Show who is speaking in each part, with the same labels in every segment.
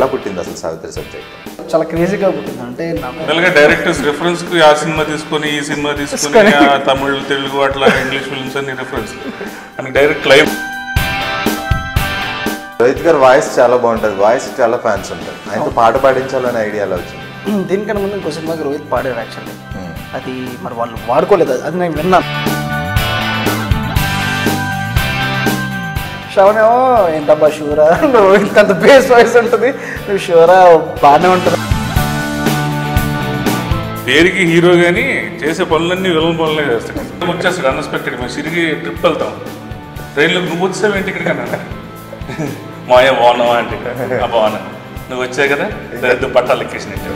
Speaker 1: ఎలా పుట్టింది అసలు సావిత్రి సబ్జెక్ట్?
Speaker 2: చాలా క్రేజీగా పుట్టింది. అంటే
Speaker 3: డైరెక్టర్స్ రిఫరెన్స్ కి ఆ సినిమా తీసుకొని ఈ సినిమా తీసుకొని తమిళ్ తెలుగు అట్లా ఇంగ్లీష్ ఫిల్మ్స్ అన్ని రిఫరెన్స్ అని డైరెక్ట్ లైవ్.
Speaker 1: రోహిత్ గారు వాయిస్ చాలా బాగుంటుంది, వాయిస్ చాలా ఫ్యాన్స్ ఉంటారు. ఆయనతో పాట పాడించాలనే ఐడియా ఎలా వచ్చింది?
Speaker 2: దీనికన్నా ముందు ఇంకో సినిమాకి రోహిత్ పాడారు యాక్చువల్లీ. అది మరి వాళ్ళు వాడుకోలేదు, అది నేను విన్నాను. శ్రవణేమో ఏంటబ్బా షూరా, రోహిత్ అంత బేస్ వాయిస్ ఉంటుంది, నువ్వు షూరా బాగానే ఉంటుంది.
Speaker 3: పేరుకి హీరో కానీ చేసే పనులన్నీ విలన్ పనులే చేస్తాడు. వచ్చేస్తాడు అన్ఎక్స్పెక్టెడ్. మేము సిరిగి ట్రిప్ వెళ్తాం, ట్రైన్లో నువ్వు వచ్చావు ఏంటి ఇక్కడికన్నా, మాయ బాగున్నావా అంటే బాగున్నా, నువ్వు వచ్చావు కదా దరిద్ర పట్టాలు ఎక్కేసినట్టు.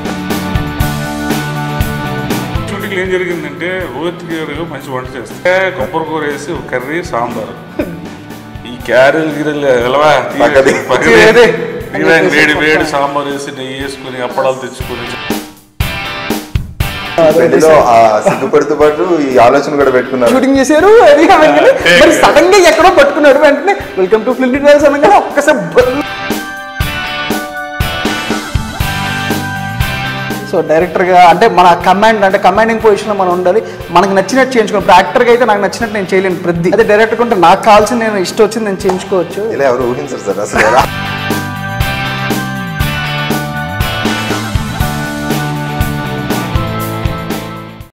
Speaker 3: షూటింగ్లో ఏం జరిగిందంటే రోహిత్ గారు మంచి వంట చేస్తే కొబ్బరి కూర వేసి ఒక కర్రీ సాంబారు, ఈ క్యారెల్ గిరెల్ వెళ్ళవా వేడి వేడి సాంబార్ వేసి నెయ్యి వేసుకుని అప్పడాలు తెచ్చుకొని
Speaker 1: సిగ్గుపడుతూ పాటు ఈ ఆలోచన కూడా పెట్టుకున్నారు.
Speaker 2: షూటింగ్ చేశారు, మరి సడన్ గా ఎక్కడో పట్టుకున్నాడు. వెంటనే వెల్కమ్ టు ఫిల్మ్ ట్రైల్స్ అనగా ఒక్కసారి. సో డైరెక్టర్గా అంటే మన కమాండింగ్ పొజిషన్లో మనం ఉండాలి, మనకు నచ్చినట్టు చేయించుకోవాలి. ఇప్పుడు యాక్టర్గా అయితే నాకు నచ్చినట్టు నేను చేయలేను ప్రతి. అదే డైరెక్టర్ ఉంటే నాకు కావాల్సింది నేను ఇష్టం వచ్చింది నేను చేయించుకోవచ్చు.
Speaker 1: ఇలా ఎవరు ఊహించారు సార్ అసలు?